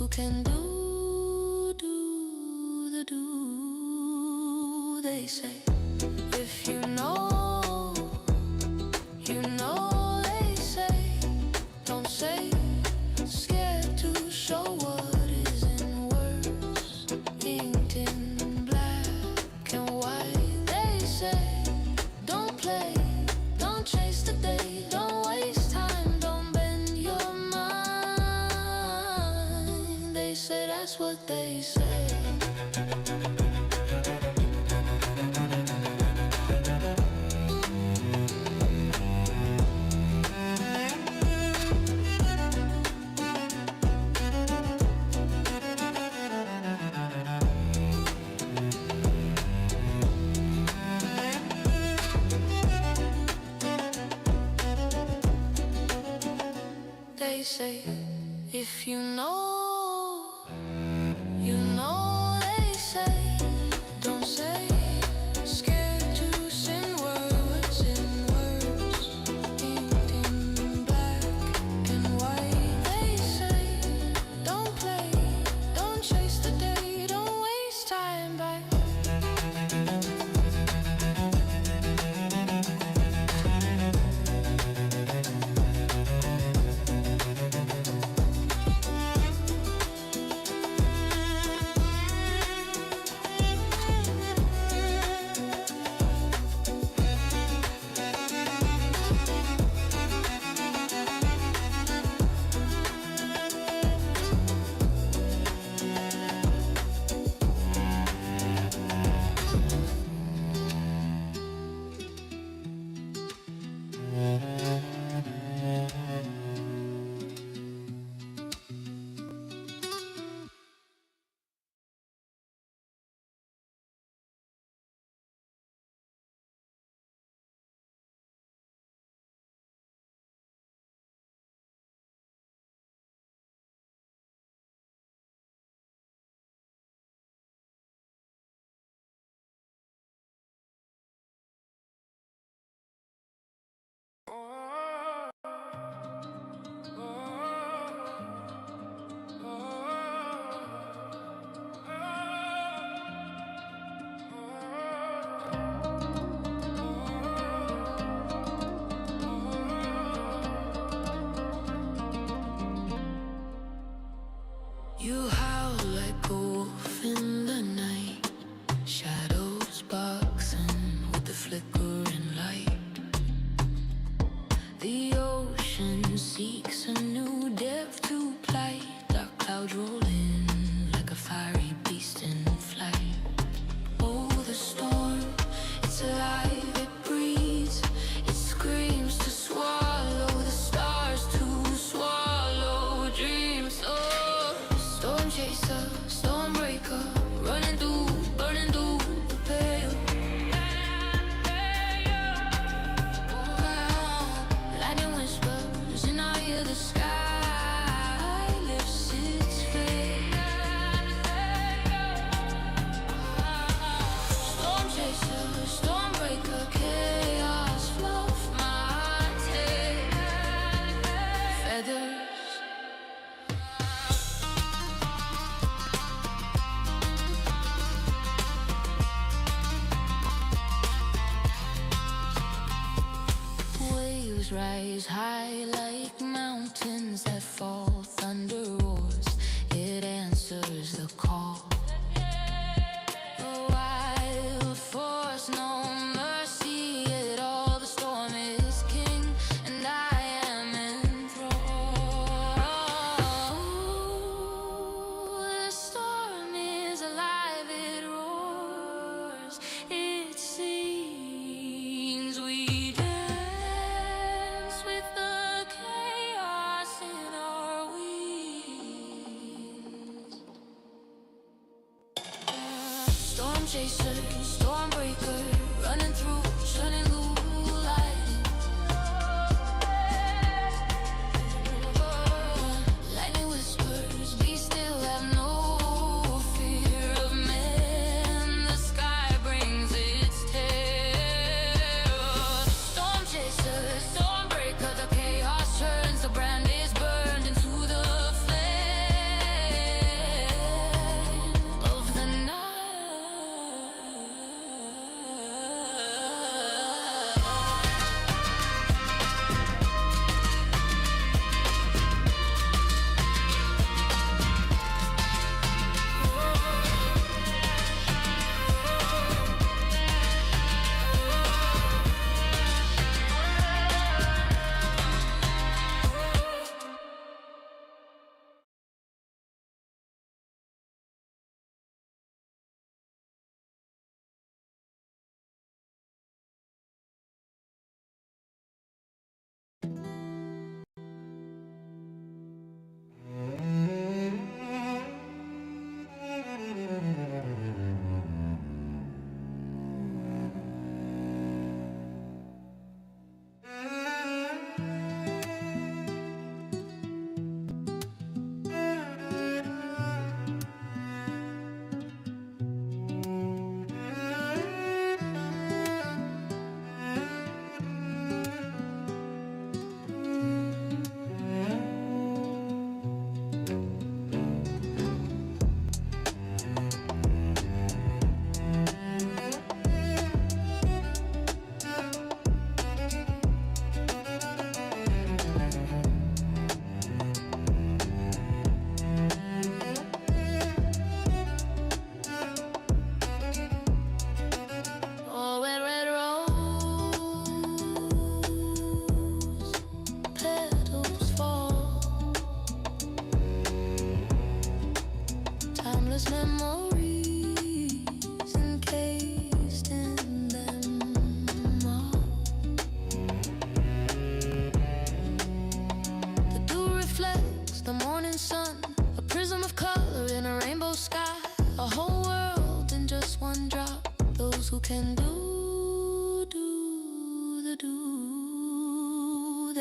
who can do the do. They say, if you know, you know. They say, don't say, scared to show what isn't words, inked in black and white. They say, don't play, don't chase the day, don't waste time, don't bend your mind. They say that's what they say. They say, if you know, you know. They say, don't say, scared to sing words in words, inked in black and white. They say, don't play, don't chase the day, don't waste time by. You howl like a wolf in the night, shadows boxing with the flickering light. The ocean seeks a new depth to plight, dark clouds roll in like a fiery beast in flight. Oh, the storm, it's alive, it breathes, it screams to swallow the stars, to swallow dreams. Oh, storm chaser, storm breaker, running through, burning through the pale. Lightning whispers and I hear the sky lifts its face. Storm chaser, storm breaker, chaos fluff my tail. Feathers. Waves rise high like mountains that fall, thunder roars, it answers the call. A wild force, no mercy at all. The storm is king and I am enthralled. The storm is alive, it roars, it sings. We dance with the chaos in our wings.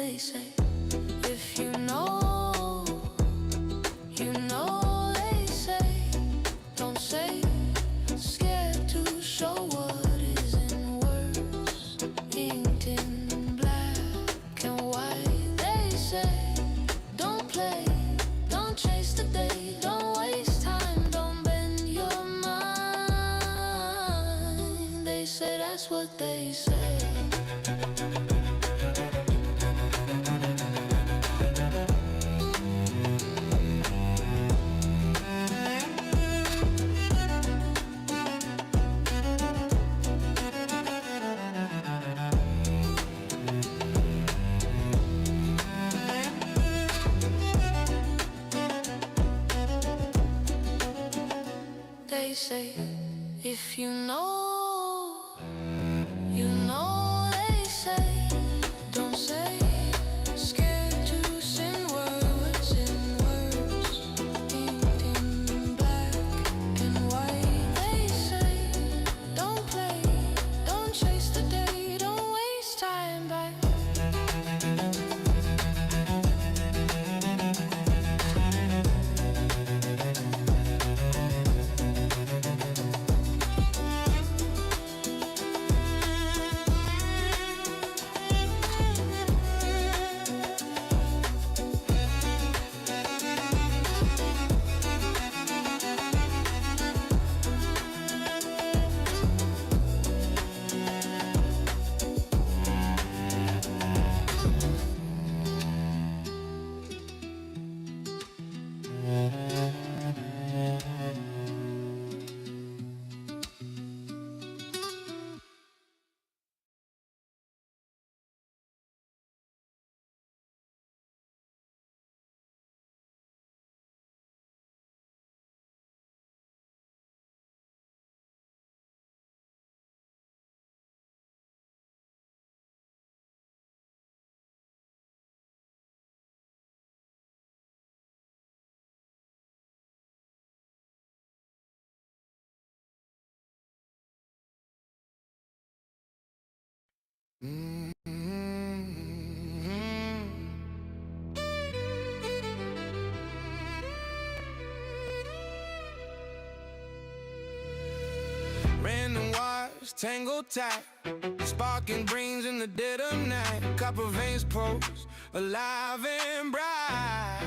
they say. If you know, you know, they say. Don't say, scared to show what isn't words. Inked in black and white, they say. Don't play, don't chase the day, don't waste time, don't bend your mind. They say that's what they say. They say, if you know, you know, they say. Don't say, scared to send words in words. Inked in black and white, they say. Don't play, don't chase the day, don't waste time by. Random wires, tangled tight, sparking brains in the dead of night. Copper veins pulse, alive and bright.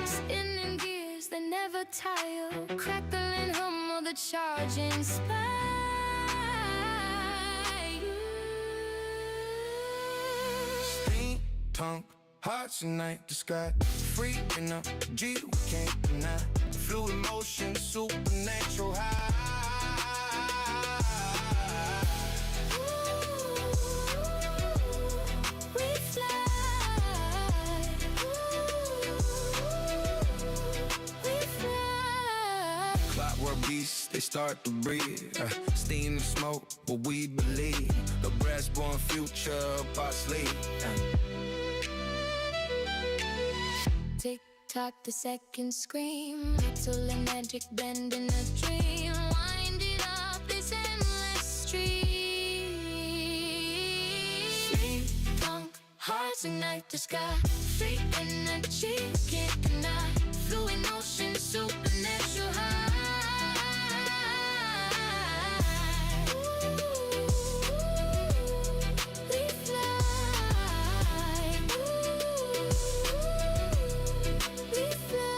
Spinning gears, they never tire. Crackling hum of the charge inspire you. Steam, punk, hearts ignite the sky. Freaking up, G, we can't deny. Fluid motion, supernatural high. We fly. We fly. Clockwork beasts, they start to breathe. Steam and smoke, what we believe. The brass-born future up our sleeve. Tick-tock, the seconds scream. Little and magic bend in a dream. Wind it up, this endless stream. Punk, hearts ignite the sky. Free energy, can't deny. Fluid motion, supernatural high. We fly. We fly.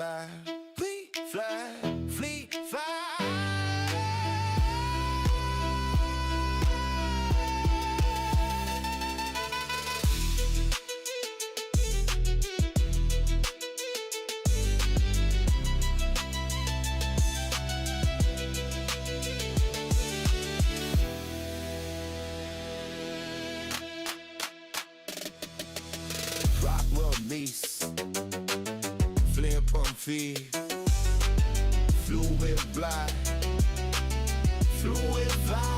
fly, we fly, fleet, fly. Rock release, flip on feed, fluid fly, fluid fly.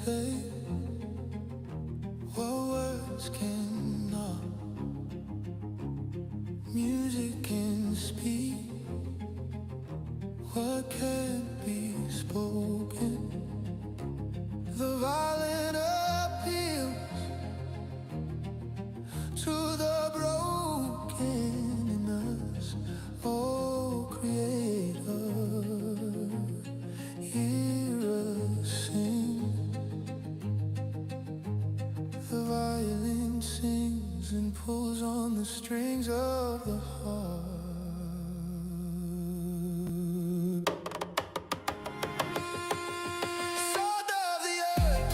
say what words cannot. Music can speak what can't be spoken. The violent appeals to the broken in us. Oh, Creator, hear us sing. The violin sings and pulls on the strings of the heart. Salt of the earth,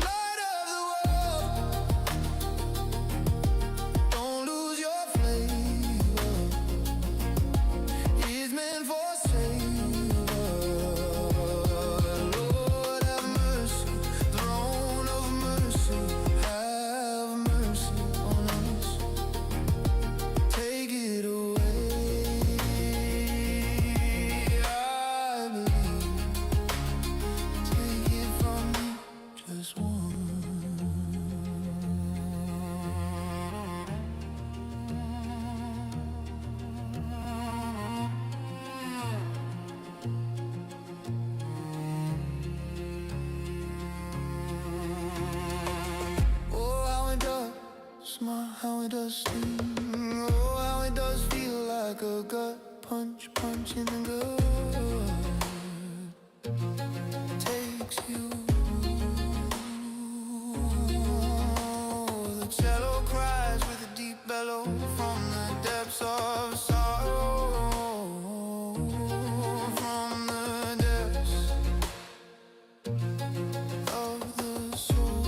light of the world. Don't lose your flavor. It's meant for savor. Lord have mercy, throne of mercy, have mercy on us. Take it away. I believe. Take it from me, just one. Oh, how it does smile, how it does sting. Oh, how it does feel like a gut punch, punch in the gut. Takes you. The cello cries with a deep bellow from the depths of sorrow. From the depths of the soul.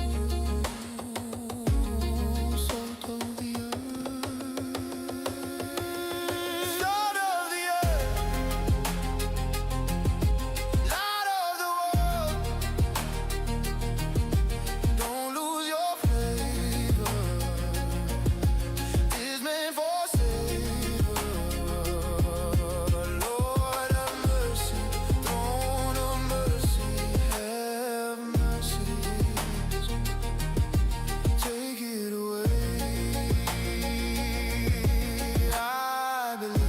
Salt of the earth, salt of the earth, light of the world. Don't lose your flavor. It's meant for savor. Lord have mercy, throne of mercy, have mercy. Take it away. I believe.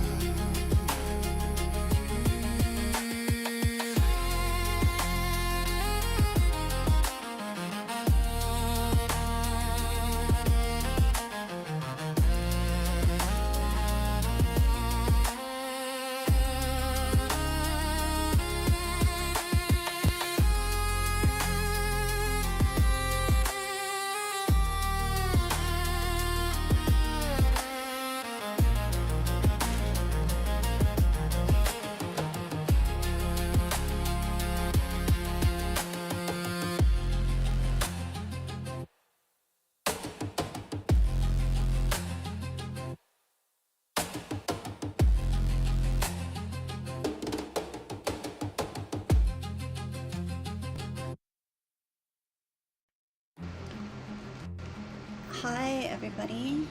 Hi everybody.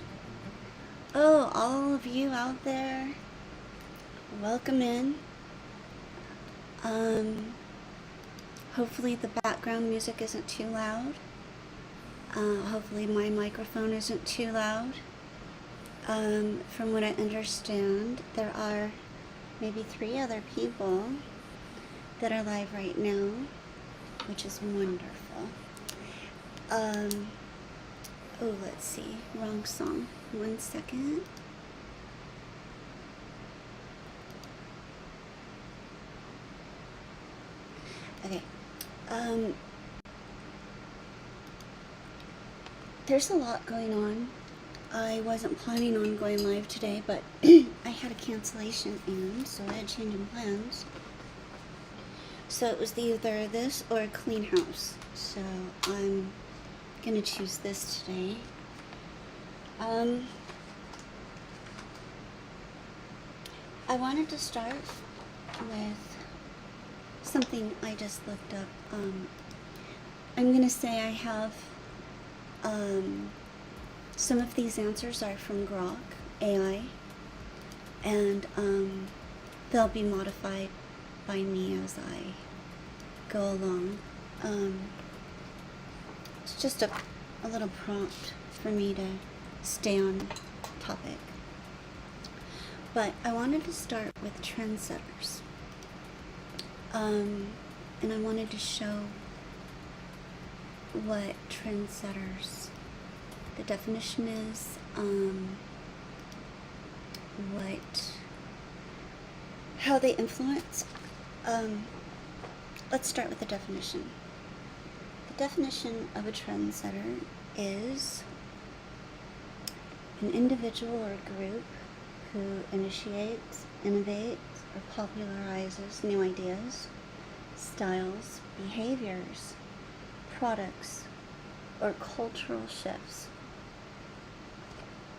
Oh, all of you out there, welcome in. Hopefully the background music isn't too loud. Hopefully my microphone isn't too loud. From what I understand, there are maybe 3 other people that are live right now, which is wonderful. Oh, let's see. Wrong song. 1 second. Okay. There's a lot going on. I wasn't planning on going live today, but I had a cancellation in, so I had change in plans. So it was either this or a clean house. So I'm gonna choose this today. I wanted to start with something I just looked up. I'm gonna say I have some of these answers are from Grok AI, and they'll be modified by me as I go along. It's just a little prompt for me to stay on topic. But I wanted to start with trendsetters. And I wanted to show what trendsetters, the definition is, how they influence. Let's start with the definition. The definition of a trendsetter is an individual or group who initiates, innovates, or popularizes new ideas, styles, behaviors, products, or cultural shifts.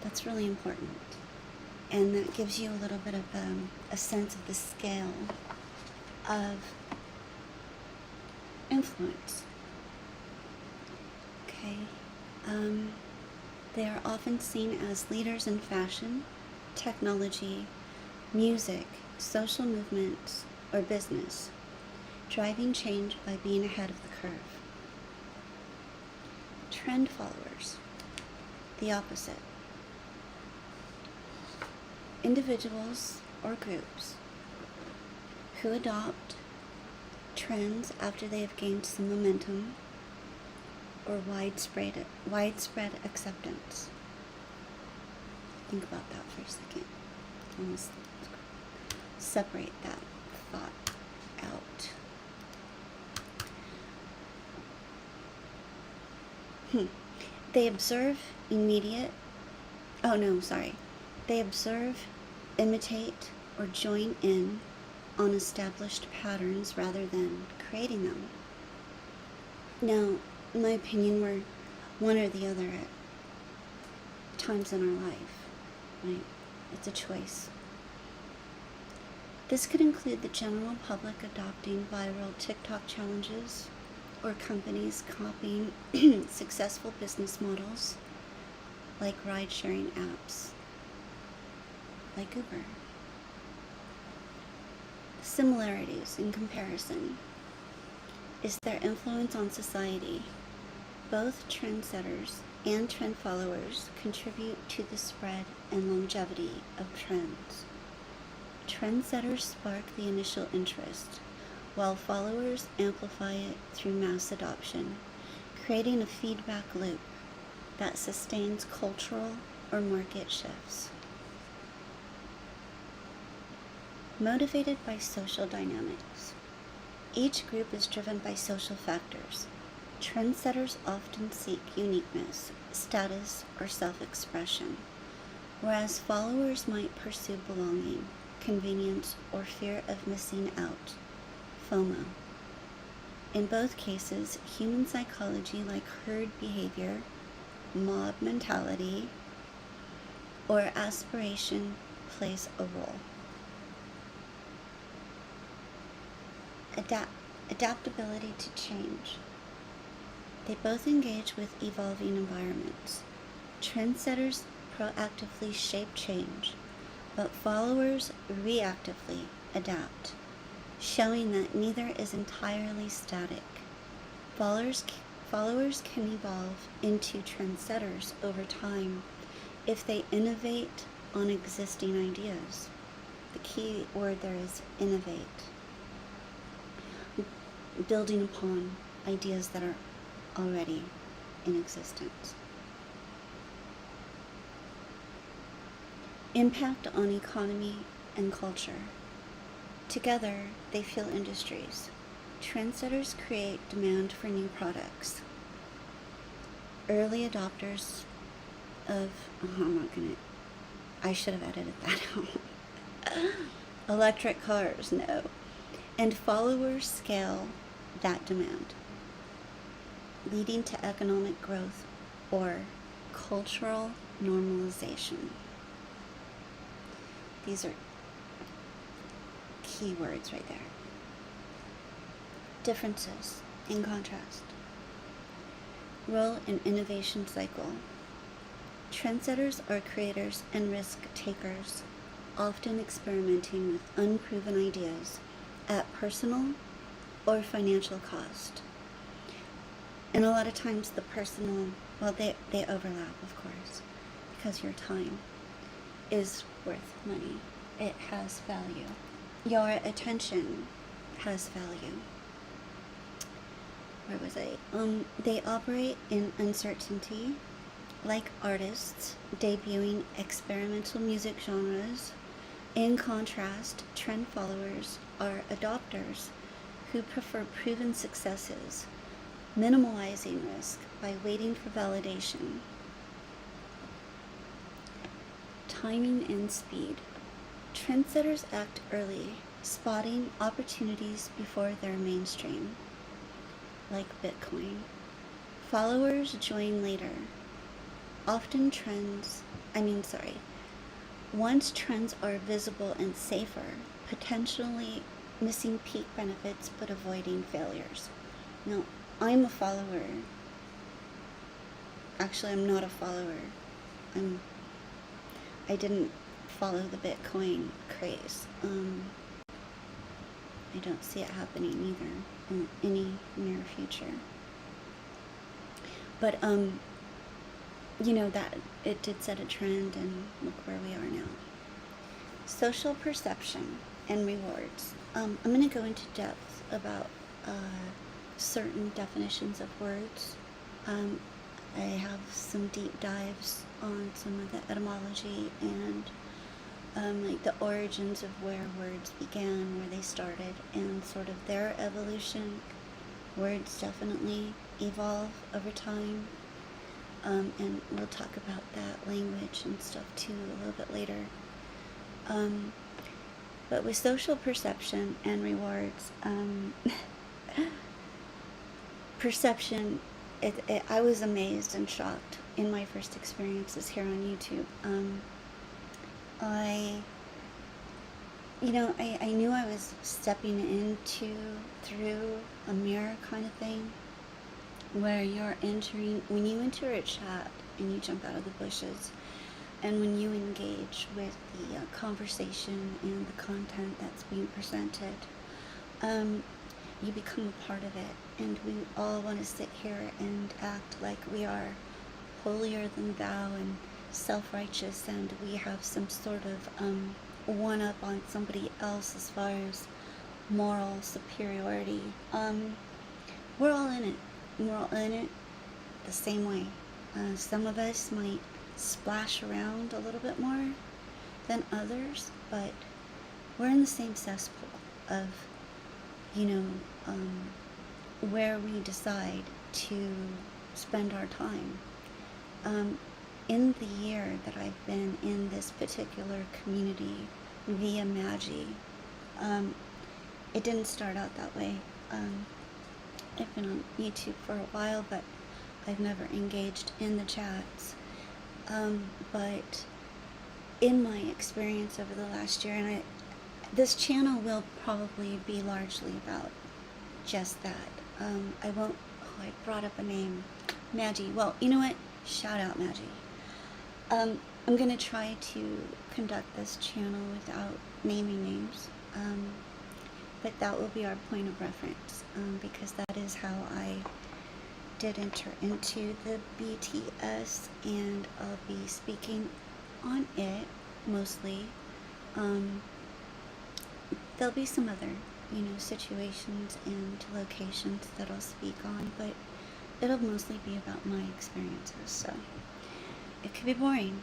That's really important. And that gives you a little bit of a sense of the scale of influence. Okay. They are often seen as leaders in fashion, technology, music, social movements, or business, driving change by being ahead of the curve. Trend followers, the opposite. Individuals or groups who adopt trends after they have gained some momentum or widespread acceptance. Think about that for a second. Almost separate that thought out. They observe, imitate, or join in on established patterns rather than creating them. Now, in my opinion, we're one or the other at times in our life, right? It's a choice. This could include the general public adopting viral TikTok challenges, or companies copying successful business models like ride-sharing apps like Uber. Similarities in comparison is their influence on society. Both trendsetters and trend followers contribute to the spread and longevity of trends. Trendsetters spark the initial interest, while followers amplify it through mass adoption, creating a feedback loop that sustains cultural or market shifts. Motivated by social dynamics. Each group is driven by social factors. Trendsetters often seek uniqueness, status, or self-expression, whereas followers might pursue belonging, convenience, or fear of missing out, FOMO. In both cases, human psychology like herd behavior, mob mentality, or aspiration plays a role. Adaptability to change. They both engage with evolving environments. Trendsetters proactively shape change, but followers reactively adapt, showing that neither is entirely static. Followers can evolve into trendsetters over time if they innovate on existing ideas. The key word there is innovate. Building upon ideas that are already in existence. Impact on economy and culture. Together, they fuel industries. Trendsetters create demand for new products. Early adopters of, I should have edited that out. Electric cars, no. And followers scale that demand, leading to economic growth or cultural normalization. These are key words right there. Differences, in contrast. Role in innovation cycle. Trendsetters are creators and risk takers, often experimenting with unproven ideas at personal or financial cost. And a lot of times the personal, well, they overlap, of course, because your time is worth money. It has value. Your attention has value. Where was I? They operate in uncertainty, like artists debuting experimental music genres. In contrast, trend followers are adopters who prefer proven successes, minimalizing risk by waiting for validation. Timing and speed. Trendsetters act early, spotting opportunities before they're mainstream, like Bitcoin. Followers join later. Once trends are visible and safer, potentially missing peak benefits but avoiding failures. Now, I'm a follower. Actually, I'm not a follower. I didn't follow the Bitcoin craze. I don't see it happening either in any near future. But that it did set a trend, and look where we are now. Social perception and rewards. I'm going to go into depth about certain definitions of words. I have some deep dives on some of the etymology and like the origins of where words began, where they started, and sort of their evolution. Words definitely evolve over time, and we'll talk about that language and stuff too a little bit later. But with social perception and rewards, perception, I was amazed and shocked in my first experiences here on YouTube. I knew I was stepping through a mirror kind of thing, where when you enter a chat and you jump out of the bushes, and when you engage with the conversation and the content that's being presented, you become a part of it, and we all want to sit here and act like we are holier than thou and self-righteous, and we have some sort of one-up on somebody else as far as moral superiority. We're all in it. We're all in it the same way. Some of us might splash around a little bit more than others, but we're in the same cesspool of, where we decide to spend our time. In the year that I've been in this particular community via Magi, it didn't start out that way. I've been on YouTube for a while, but I've never engaged in the chats. But in my experience over the last year, and this channel will probably be largely about just that. I brought up a name, Magi. Well, you know what? Shout out Magi. I'm going to try to conduct this channel without naming names, but that will be our point of reference, because that is how I did enter into the BTS, and I'll be speaking on it mostly. There'll be some other, situations and locations that I'll speak on, but it'll mostly be about my experiences, so it could be boring.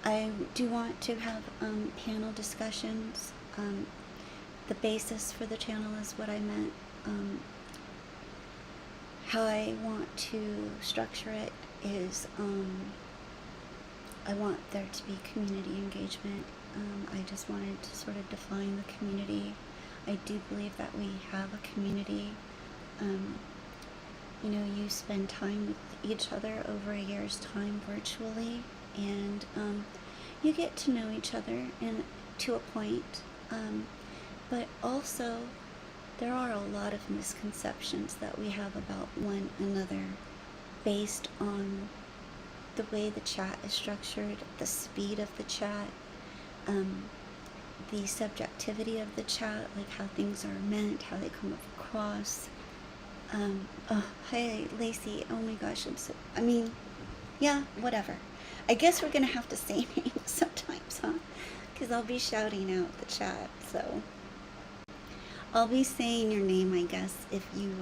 I do want to have panel discussions. The basis for the channel is what I meant. How I want to structure it is I want there to be community engagement. I just wanted to sort of define the community. I do believe that we have a community. You spend time with each other over a year's time virtually, and you get to know each other to a point. But also, there are a lot of misconceptions that we have about one another based on the way the chat is structured, the speed of the chat, the subjectivity of the chat, like how things are meant, how they come across, oh, hey, Lacey, oh my gosh, I mean, yeah, whatever. I guess we're going to have to say names sometimes, huh? Because I'll be shouting out the chat, so I'll be saying your name, I guess, if you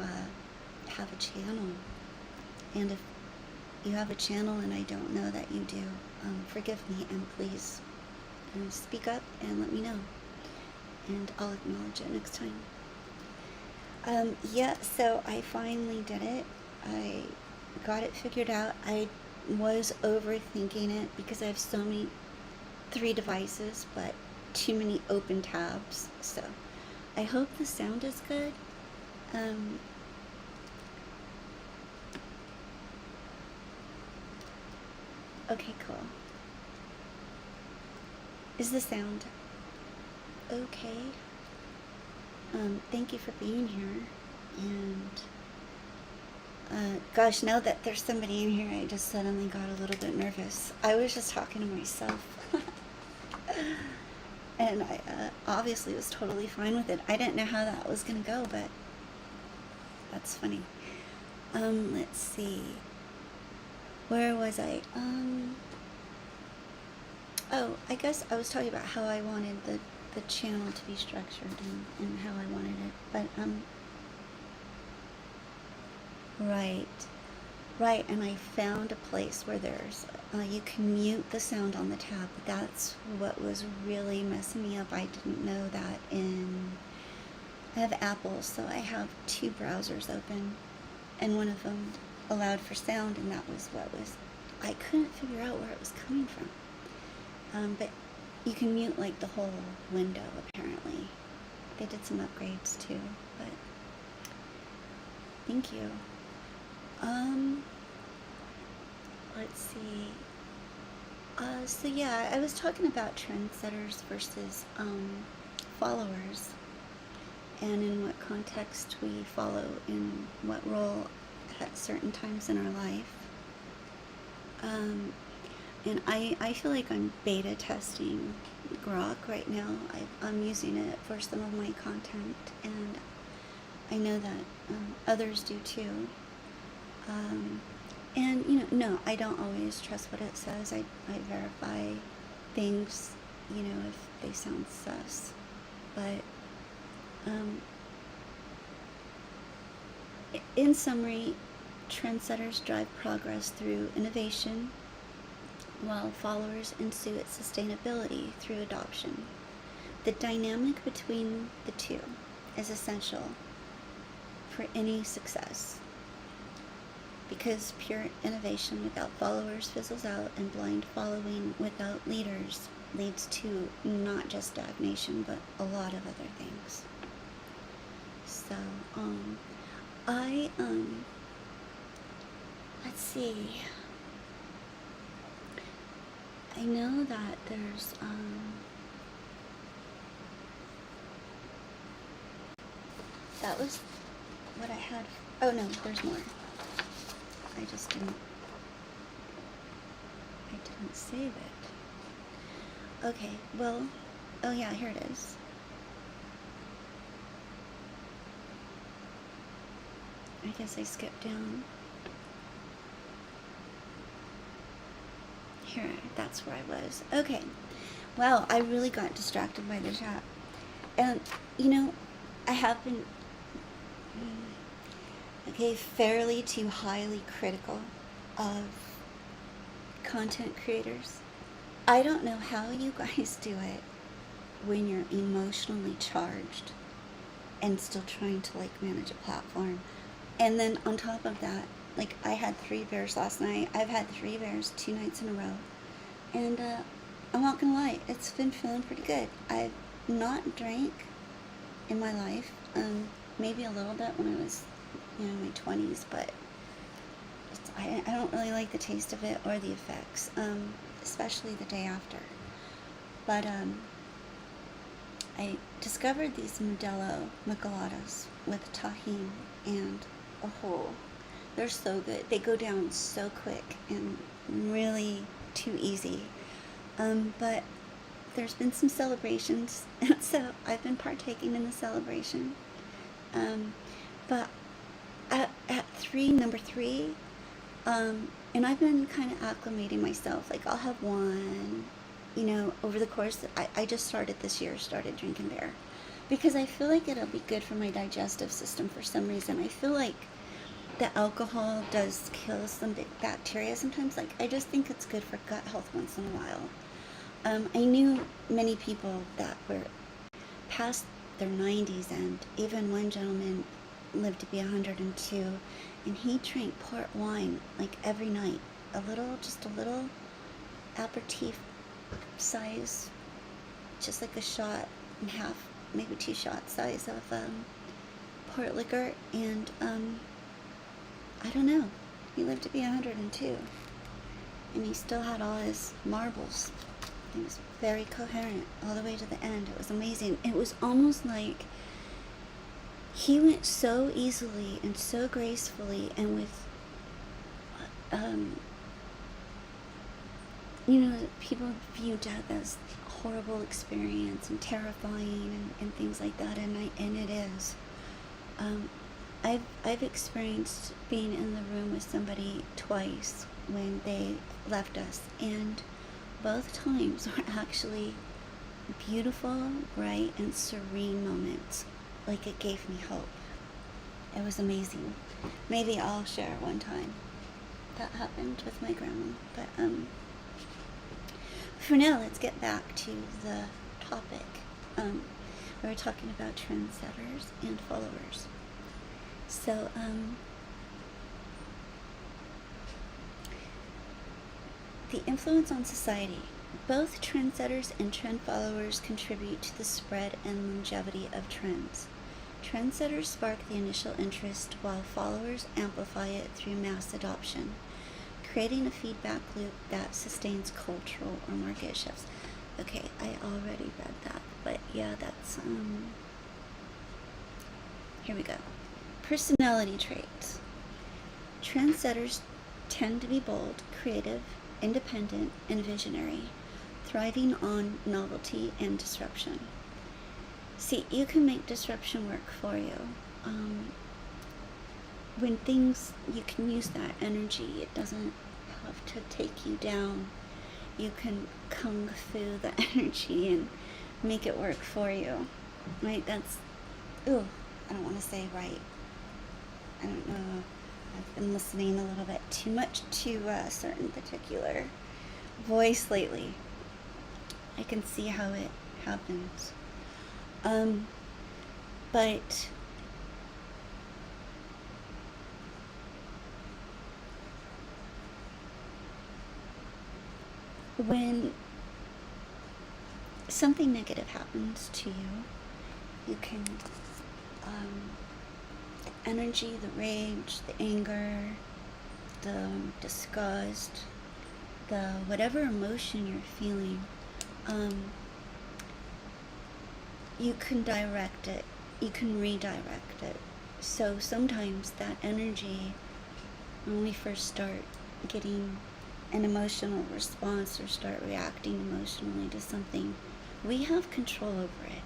have a channel. And if you have a channel and I don't know that you do, forgive me, and please speak up and let me know. And I'll acknowledge it next time. Yeah, so I finally did it. I got it figured out. I was overthinking it because I have so many 3 devices, but too many open tabs. So I hope the sound is good. Okay, cool. Is the sound okay? Thank you for being here. And gosh, now that there's somebody in here, I just suddenly got a little bit nervous. I was just talking to myself. And I obviously was totally fine with it. I didn't know how that was going to go, but that's funny. Let's see. Where was I? Oh, I guess I was talking about how I wanted the channel to be structured and how I wanted it. But, right, and I found a place where there's, you can mute the sound on the tab. That's what was really messing me up. I didn't know that I have Apple, so I have 2 browsers open, and one of them allowed for sound, and that was I couldn't figure out where it was coming from. But you can mute like the whole window, apparently. They did some upgrades too, but thank you. Let's see. So yeah, I was talking about trendsetters versus followers, and in what context we follow, in what role at certain times in our life. And I feel like I'm beta testing Grok right now. I'm using it for some of my content, and I know that others do too. And no, I don't always trust what it says. I verify things, if they sound sus. But in summary, trendsetters drive progress through innovation, while followers ensue its sustainability through adoption. The dynamic between the two is essential for any success, because pure innovation without followers fizzles out, and blind following without leaders leads to not just stagnation, but a lot of other things. So, let's see. I know that there's, that was what I had. Oh no, there's more. I didn't save it. Okay, well, oh yeah, here it is. I guess I skipped down. Here, that's where I was. Okay, wow, I really got distracted by the chat. And, I have been, fairly to highly critical of content creators. I don't know how you guys do it when you're emotionally charged and still trying to manage a platform. And then on top of that, I had 3 beers last night. I've had 3 beers 2 nights in a row. And I'm not gonna lie, it's been feeling pretty good. I've not drank in my life. Maybe a little bit when I was in my 20s, but I don't really like the taste of it or the effects, especially the day after. But I discovered these Modelo Micheladas with tahini and a whole. They're so good. They go down so quick and really too easy. But there's been some celebrations, so I've been partaking in the celebration. But at number three, and I've been kind of acclimating myself. Like, I'll have one, over the course. I just started drinking beer because I feel like it'll be good for my digestive system for some reason. I feel like the alcohol does kill some bacteria sometimes. Like, I just think it's good for gut health once in a while. I knew many people that were past their 90s, and even one gentleman lived to be 102, and he drank port wine like every night, just a little aperitif size, just like a shot and half, maybe 2 shot size of port liquor, and I don't know, he lived to be 102, and he still had all his marbles. He was very coherent all the way to the end. It was amazing. It was almost like he went so easily and so gracefully, and with people view death as a horrible experience and terrifying and things like that, and it is. I've experienced being in the room with somebody twice when they left us, and both times were actually beautiful, bright, and serene moments. Like, it gave me hope. It was amazing. Maybe I'll share one time that happened with my grandma. But for now, let's get back to the topic. We were talking about trendsetters and followers. So, the influence on society. Both trendsetters and trend followers contribute to the spread and longevity of trends. Trendsetters spark the initial interest, while followers amplify it through mass adoption, creating a feedback loop that sustains cultural or market shifts. Okay, I already read that, but yeah, that's, here we go. Personality traits. Trendsetters tend to be bold, creative, independent, and visionary, thriving on novelty and disruption. See, you can make disruption work for you. When you can use that energy. It doesn't have to take you down. You can kung fu the energy and make it work for you. Right? I don't want to say right. I don't know. I've been listening a little bit too much to a certain particular voice lately. I can see how it happens. But when something negative happens to you, you can, the energy, the rage, the anger, the disgust, the whatever emotion you're feeling, you can direct it, you can redirect it. So sometimes that energy, when we first start getting an emotional response or start reacting emotionally to something, we have control over it.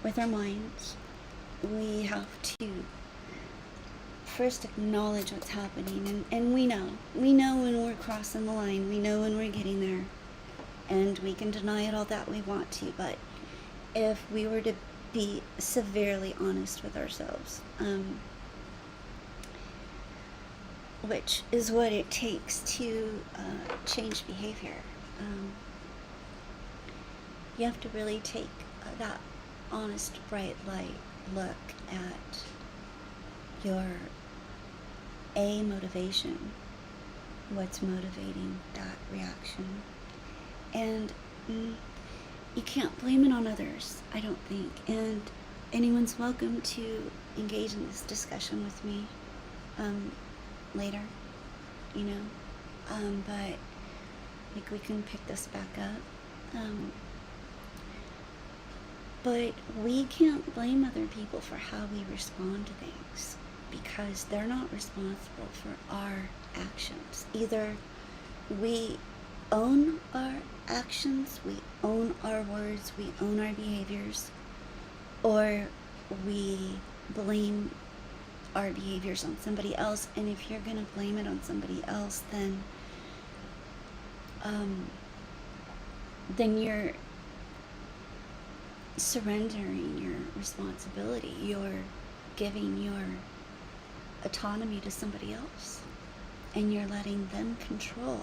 With our minds, we have to first acknowledge what's happening, and we know when we're crossing the line, we know when we're getting there, and we can deny it all that we want to, but if we were to be severely honest with ourselves, which is what it takes to change behavior, you have to really take that honest, bright light look at your motivation, what's motivating that reaction, and you can't blame it on others, I don't think, and anyone's welcome to engage in this discussion with me later, but like we can pick this back up, but we can't blame other people for how we respond to things, because they're not responsible for our actions. Either we own our actions, we own our words, we own our behaviors, or we blame our behaviors on somebody else, and if you're going to blame it on somebody else, then you're surrendering your responsibility. You're giving your autonomy to somebody else, and you're letting them control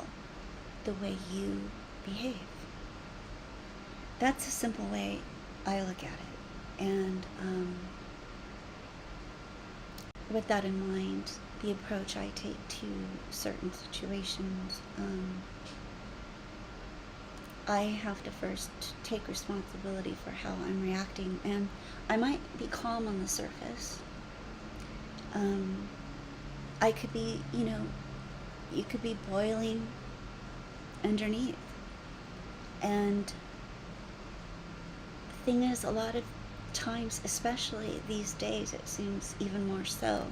the way you behave. That's a simple way I look at it. And with that in mind, the approach I take to certain situations, I have to first take responsibility for how I'm reacting. And I might be calm on the surface. I could be, you could be boiling underneath. And the thing is, a lot of times, especially these days, it seems even more so,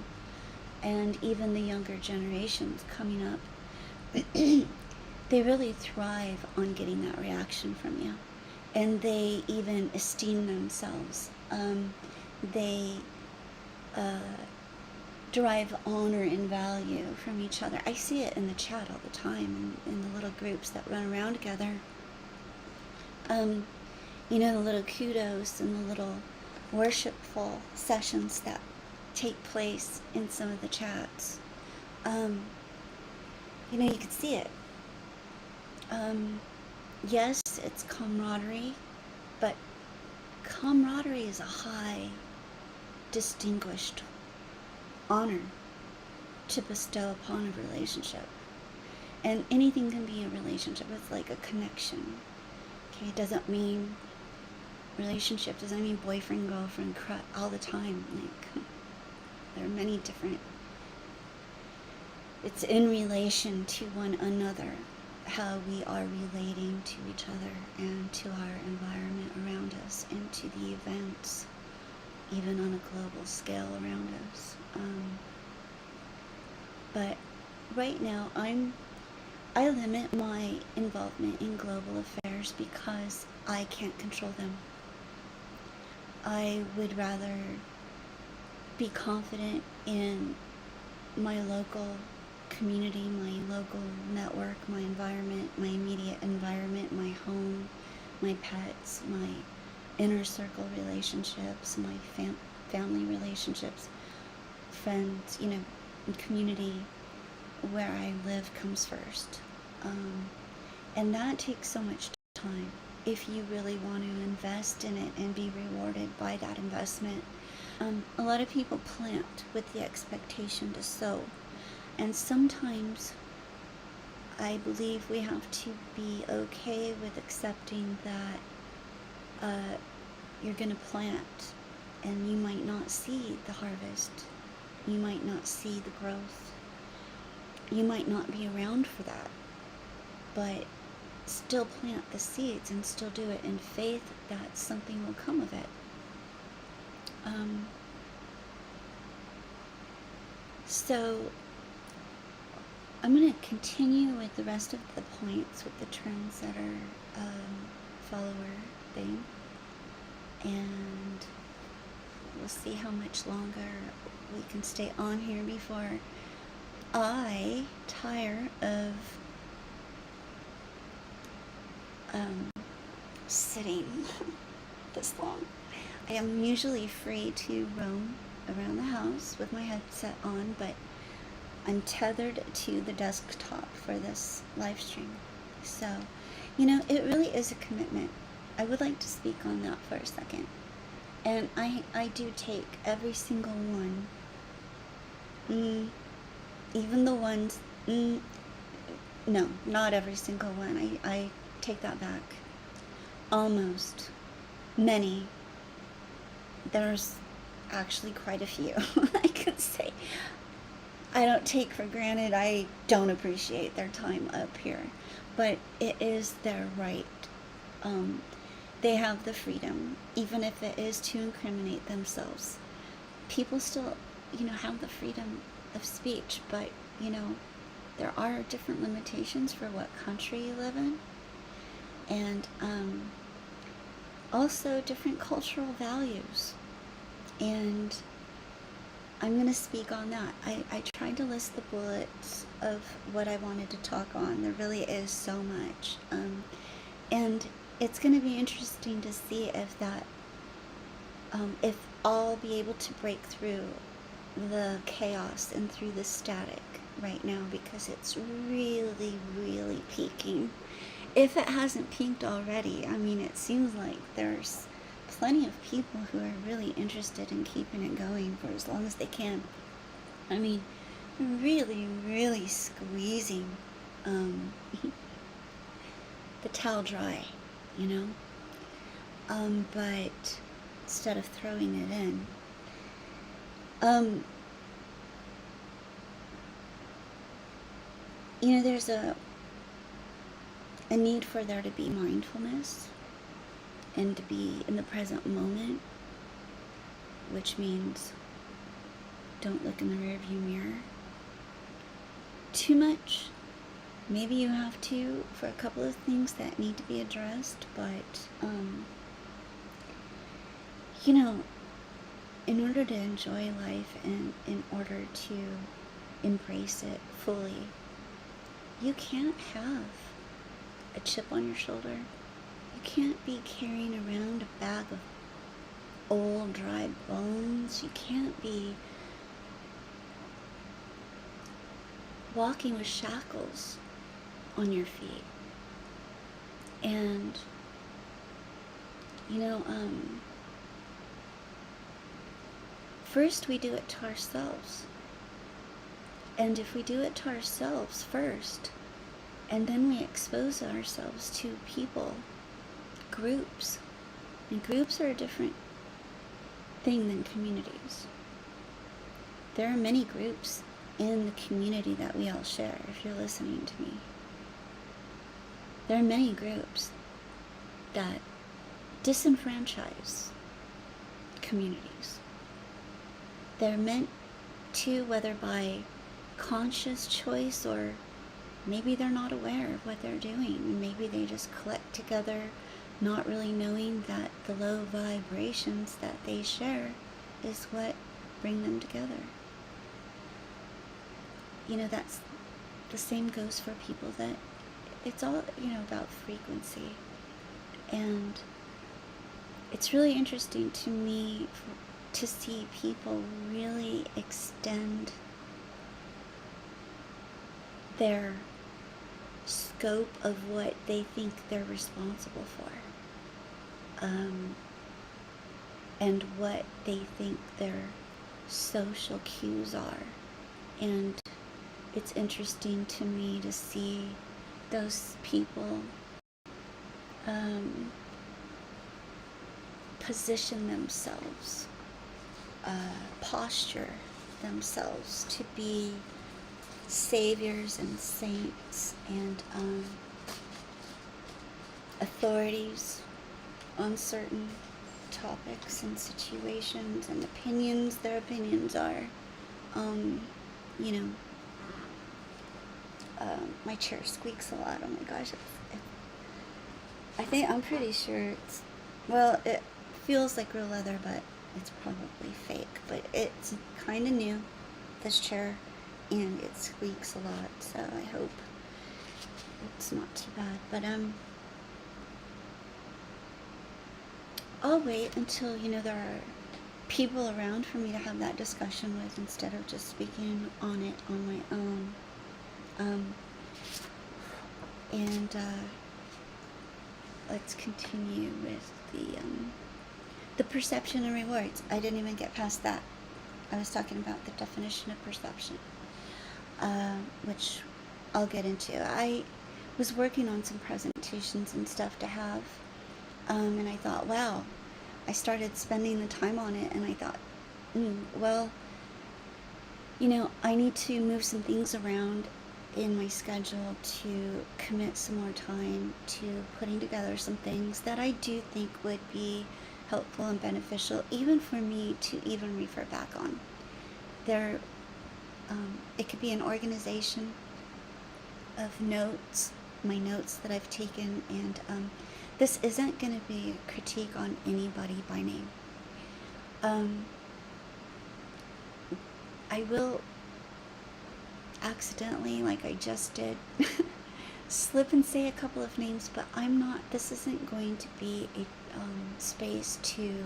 and even the younger generations coming up, they really thrive on getting that reaction from you, and they even esteem themselves. They derive honor and value from each other. I see it in the chat all the time, in the little groups that run around together. The little kudos and the little worshipful sessions that take place in some of the chats. You can see it. Yes, it's camaraderie, but camaraderie is a high, distinguished honor to bestow upon a relationship. And anything can be a relationship. It's like a connection. Okay, it doesn't mean relationship, doesn't mean boyfriend, girlfriend, all the time. Like, there are many different, it's in relation to one another, how we are relating to each other and to our environment around us and to the events, even on a global scale around us. But right now, I limit my involvement in global affairs because I can't control them. I would rather be confident in my local community, my local network, my environment, my immediate environment, my home, my pets, my inner circle relationships, my family relationships, friends, community where I live comes first. And that takes so much time if you really want to invest in it and be rewarded by that investment. A lot of people plant with the expectation to sow. And sometimes I believe we have to be okay with accepting that you're going to plant and you might not see the harvest. You might not see the growth. You might not be around for that. But still plant the seeds and still do it in faith that something will come of it. So I'm going to continue with the rest of the points with the trendsetter follower thing, and we'll see how much longer we can stay on here before I tire of sitting this long. I am usually free to roam around the house with my headset on, but I'm tethered to the desktop for this live stream. So, it really is a commitment. I would like to speak on that for a second. And I do take every single one, even the ones, no, not every single one. I take that back. Almost. Many. There's actually quite a few, I could say. I don't take for granted, I don't appreciate their time up here, but it is their right. They have the freedom, even if it is to incriminate themselves. People still, have the freedom of speech, but, there are different limitations for what country you live in, and also different cultural values. And I'm going to speak on that. I tried to list the bullets of what I wanted to talk on. There really is so much. And it's going to be interesting to see if that, if I'll be able to break through the chaos and through the static right now, because it's really, really peaking. If it hasn't peaked already, I mean, it seems like there's plenty of people who are really interested in keeping it going for as long as they can. I mean, really, really squeezing the towel dry, you know? But instead of throwing it in, you know, there's a need for there to be mindfulness and to be in the present moment, which means don't look in the rearview mirror too much. Maybe you have to for a couple of things that need to be addressed, but you know, in order to enjoy life and in order to embrace it fully, you can't have a chip on your shoulder. You can't be carrying around a bag of old dry bones. You can't be walking with shackles on your feet. And you know, first we do it to ourselves. And if we do it to ourselves first, and then we expose ourselves to people, groups, and groups are a different thing than communities. There are many groups in the community that we all share, if you're listening to me. There are many groups that disenfranchise communities. They're meant to, whether by conscious choice or maybe they're not aware of what they're doing. Maybe they just collect together, not really knowing that the low vibrations that they share is what bring them together. You know, that's the same goes for people that it's all, you know, about frequency. And it's really interesting to me to see people really extend their scope of what they think they're responsible for, and what they think their social cues are. And it's interesting to me to see those people position themselves, posture themselves to be saviors and saints and authorities on certain topics and situations and opinions. Their opinions are, you know, my chair squeaks a lot. Oh my gosh. I'm pretty sure it's, well, it feels like real leather, but it's probably fake. But it's kind of new, this chair, and it squeaks a lot, so I hope it's not too bad. But I'll wait until, you know, there are people around for me to have that discussion with, instead of just speaking on it on my own. Let's continue with the perception and rewards. I didn't even get past that. I was talking about the definition of perception, which I'll get into. I was working on some presentations and stuff to have, and I thought, wow, I started spending the time on it, and I thought, well, you know, I need to move some things around in my schedule to commit some more time to putting together some things that I do think would be helpful and beneficial, even for me to even refer back on. There, it could be an organization of notes, my notes that I've taken, and this isn't going to be a critique on anybody by name. I will accidentally, like I just did, slip and say a couple of names, but I'm not, this isn't going to be a space to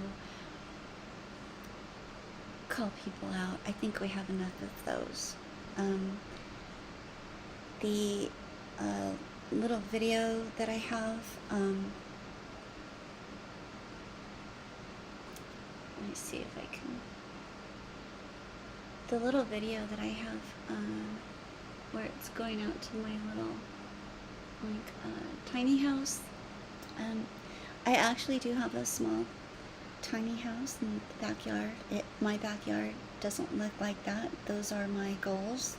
call people out. I think we have enough of those. The little video that I have, let me see if I can, the little video that I have, where it's going out to my little, like, tiny house. I actually do have a small tiny house in the backyard. My backyard doesn't look like that. Those are my goals.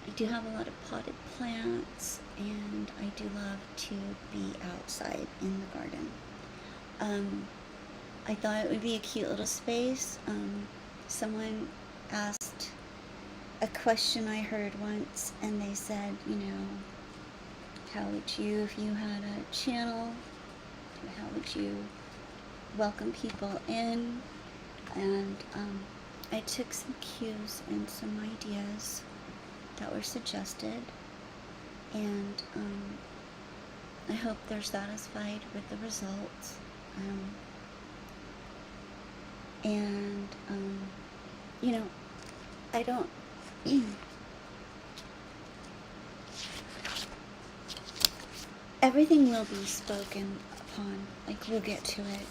I do have a lot of potted plants, and I do love to be outside in the garden. I thought it would be a cute little space. Someone asked a question I heard once, and they said, you know, how would you, if you had a channel, how would you welcome people in? And I took some cues and some ideas that were suggested, and I hope they're satisfied with the results. You know, I don't everything will be spoken upon, like, we'll get to it.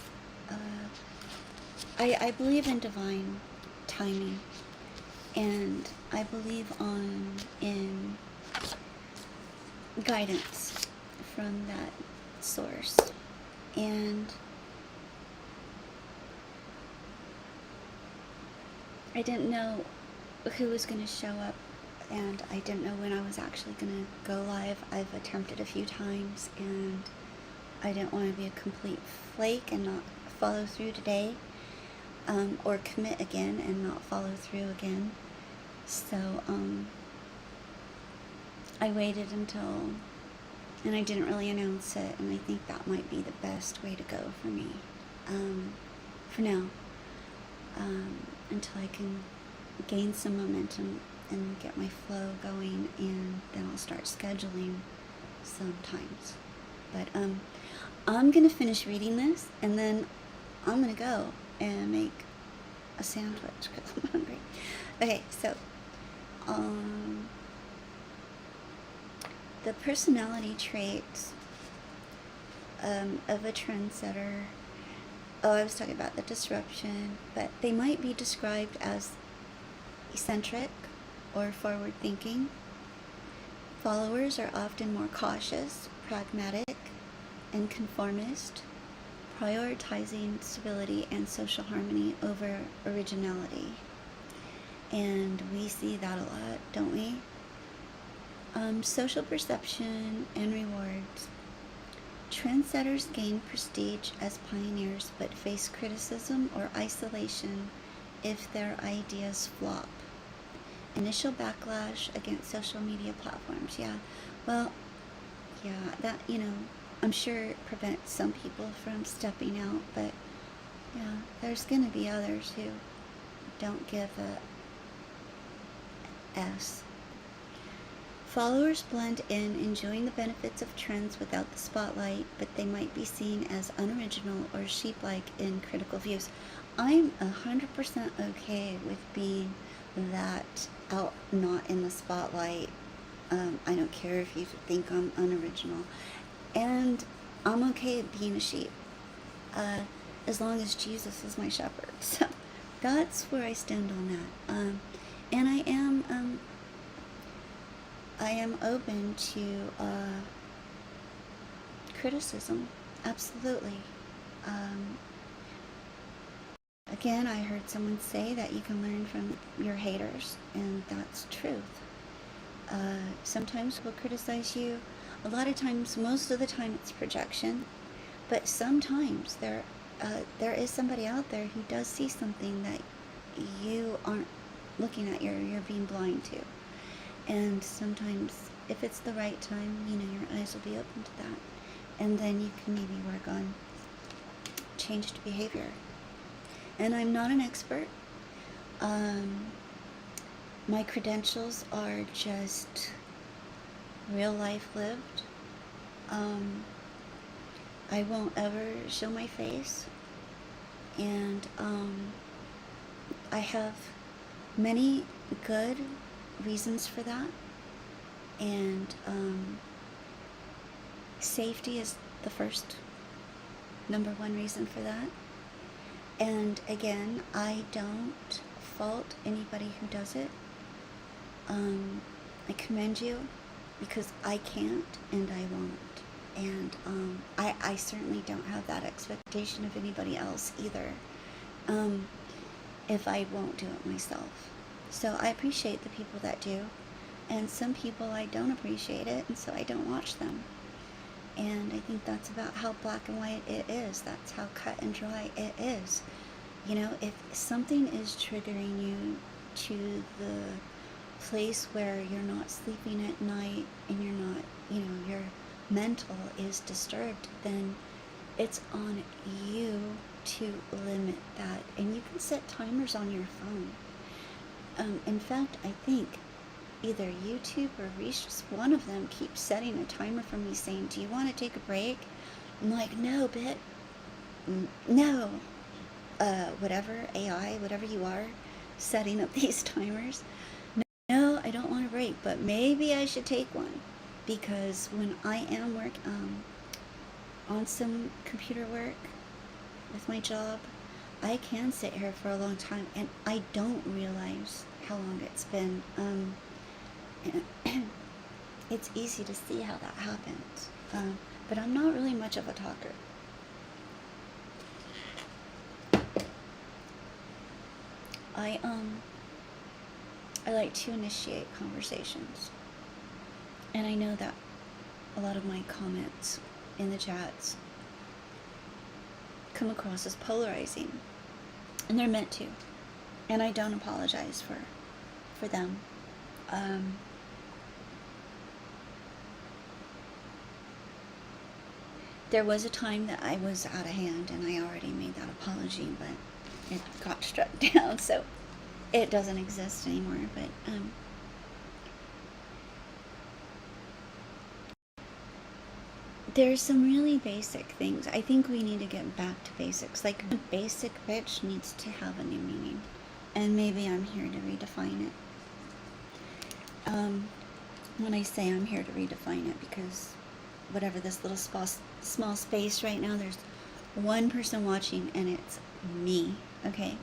I believe in divine timing, and I believe in guidance from that source. And I didn't know who was going to show up, and I didn't know when I was actually going to go live. I've attempted a few times, and I didn't want to be a complete flake and not follow through today, or commit again and not follow through again. So I waited until, and I didn't really announce it, and I think that might be the best way to go for me, for now, until I can gain some momentum and get my flow going, and then I'll start scheduling sometimes. But I'm gonna finish reading this, and then I'm gonna go and make a sandwich because I'm hungry. Okay, so the personality traits of a trendsetter. Oh, I was talking about the disruption, but they might be described as eccentric or forward-thinking. Followers are often more cautious, pragmatic, and conformist, prioritizing stability and social harmony over originality. And we see that a lot, don't we? Social perception and rewards. Trendsetters gain prestige as pioneers, but face criticism or isolation if their ideas flop. Initial backlash against social media platforms. Yeah, well, yeah, that, you know, I'm sure it prevents some people from stepping out, but yeah, there's gonna be others who don't give a S. Followers blend in, enjoying the benefits of trends without the spotlight, but they might be seen as unoriginal or sheep-like in critical views. I'm 100% okay with being that out, not in the spotlight. I don't care if you think I'm unoriginal. And I'm okay being a sheep, as long as Jesus is my shepherd. So that's where I stand on that. And I am open to criticism, absolutely. Again, I heard someone say that you can learn from your haters, and that's truth. Sometimes we'll criticize you. A lot of times, most of the time, it's projection. But sometimes there is somebody out there who does see something that you aren't looking at, you're being blind to. And sometimes, if it's the right time, you know, your eyes will be open to that. And then you can maybe work on changed behavior. And I'm not an expert. My credentials are just real life lived. I won't ever show my face, and I have many good reasons for that, and safety is the first number one reason for that. And again, I don't fault anybody who does it. I commend you, because I can't and I won't. And I certainly don't have that expectation of anybody else either, if I won't do it myself. So I appreciate the people that do, and some people I don't appreciate it, and so I don't watch them. And I think that's about how black and white it is. That's how cut and dry it is. You know, if something is triggering you to the place where you're not sleeping at night and you're not, you know, your mental is disturbed, then it's on you to limit that. And you can set timers on your phone. In fact, I think either YouTube or Reach, just one of them, keeps setting a timer for me saying, do you want to take a break? I'm like, no, no. Whatever, AI, whatever you are, setting up these timers. No, I don't want a break, but maybe I should take one, because when I am on some computer work with my job, I can sit here for a long time, and I don't realize how long it's been. It's easy to see how that happens, but I'm not really much of a talker. I like to initiate conversations, and I know that a lot of my comments in the chats come across as polarizing, and they're meant to, and I don't apologize for them. There was a time that I was out of hand, and I already made that apology, but it got struck down, so it doesn't exist anymore. But there's some really basic things. I think we need to get back to basics. Like, a basic bitch needs to have a new meaning, and maybe I'm here to redefine it. When I say I'm here to redefine it, because whatever, this little small space right now, there's one person watching, and it's me, okay?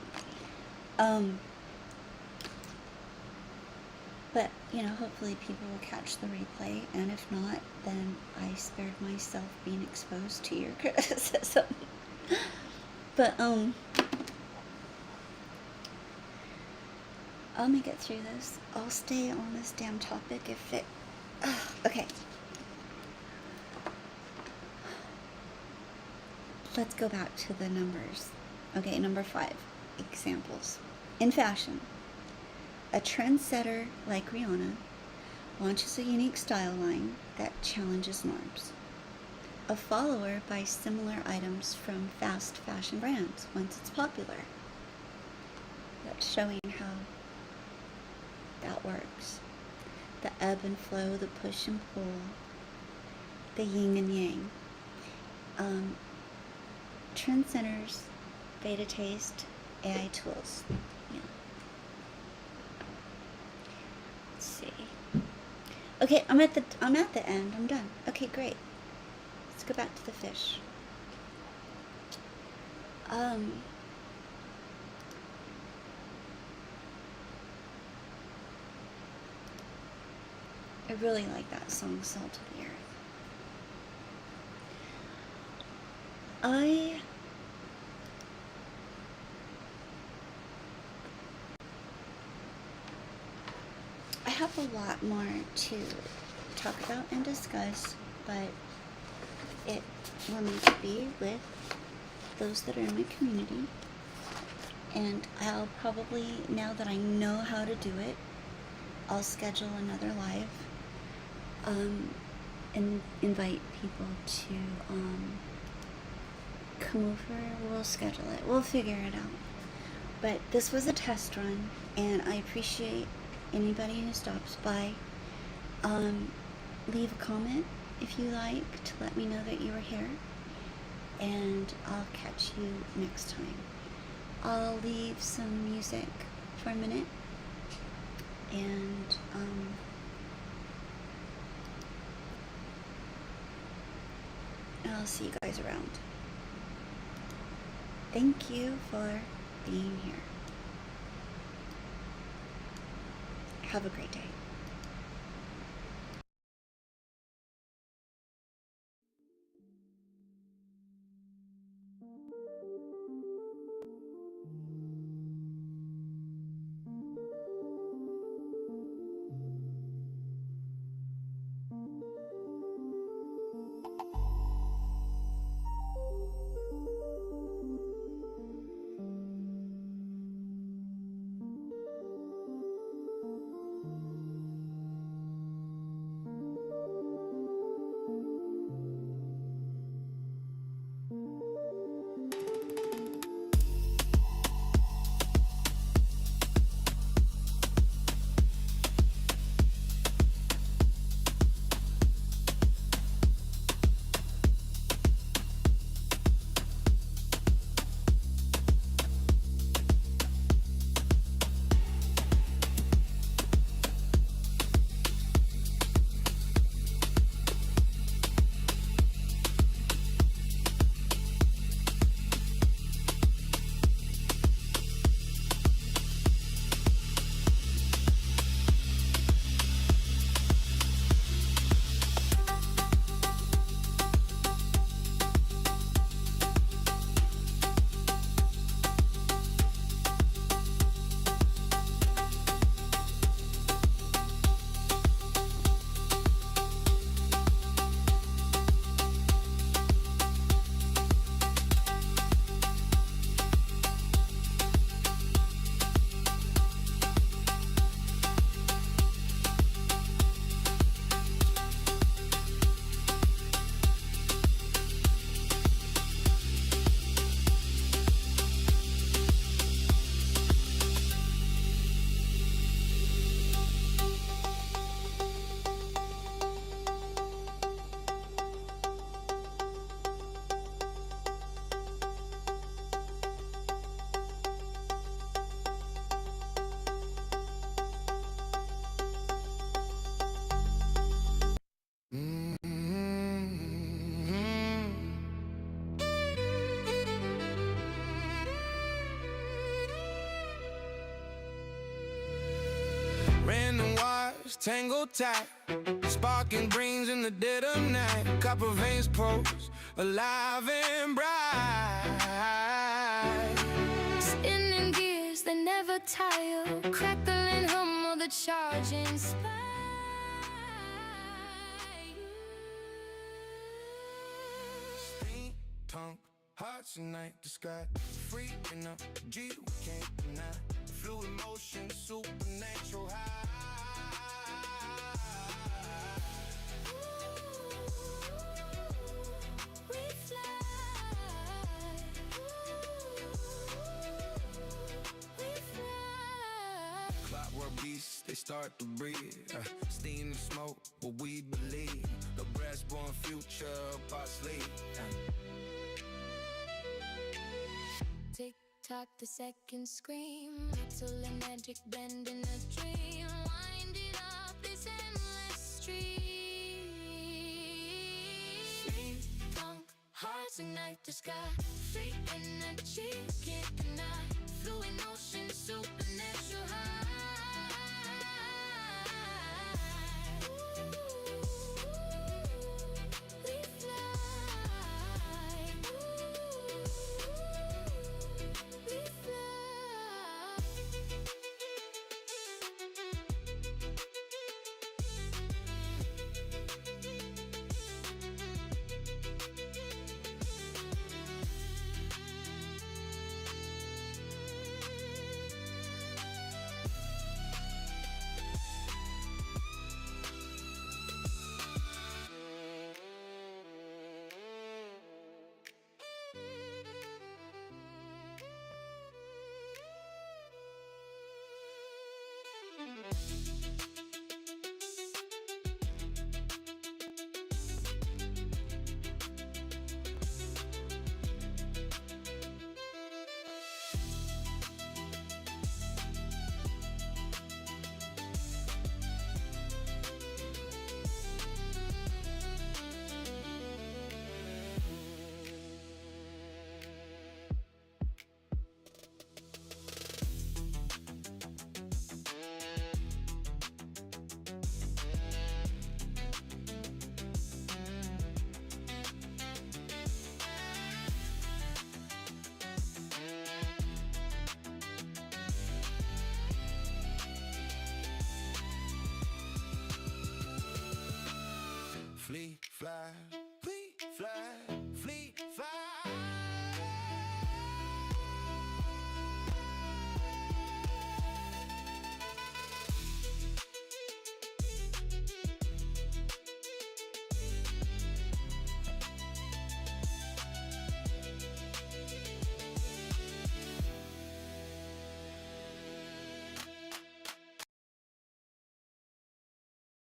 But, you know, hopefully people will catch the replay, and if not, then I spared myself being exposed to your criticism. But, I'll make it through this. I'll stay on this damn topic if it... okay. Let's go back to the numbers. Okay, number 5. Examples. In fashion, a trendsetter like Rihanna launches a unique style line that challenges norms. A follower buys similar items from fast fashion brands once it's popular. That's showing how that works. The ebb and flow, the push and pull, the yin and yang. Trendsetters, beta taste, AI tools. Yeah. Let's see. Okay, I'm at the end. I'm done. Okay, great. Let's go back to the fish. I really like that song, Salt of the Earth. I have a lot more to talk about and discuss, but it will need to be with those that are in my community. And I'll probably, now that I know how to do it, I'll schedule another live, and invite people to come over. We'll schedule it. We'll figure it out. But this was a test run, and I appreciate anybody who stops by. Leave a comment if you like to let me know that you were here, and I'll catch you next time. I'll leave some music for a minute, and I'll see you guys around. Thank you for being here. Have a great day. Random wires, tangled tie, sparking greens in the dead of night. Copper veins pose, alive and bright. Spinning gears that never tire, crackling hum of the charging spine. Steam, tongue, hearts ignite the sky. Freaking up, G, we can't deny. Fluid motion, supernatural high. We fly. We fly. Clockwork beasts, they start to breathe. Steam and smoke, what we believe. The breast-born future up our sleeve. Tick-tock, the seconds scream. Metal and magic blend in a dream. Wind it up, this endless stream. Funk, hearts ignite the sky. Free energy, can't deny. Fluid motion, supernatural high. We fly. We fly. Flee, fly, we fly.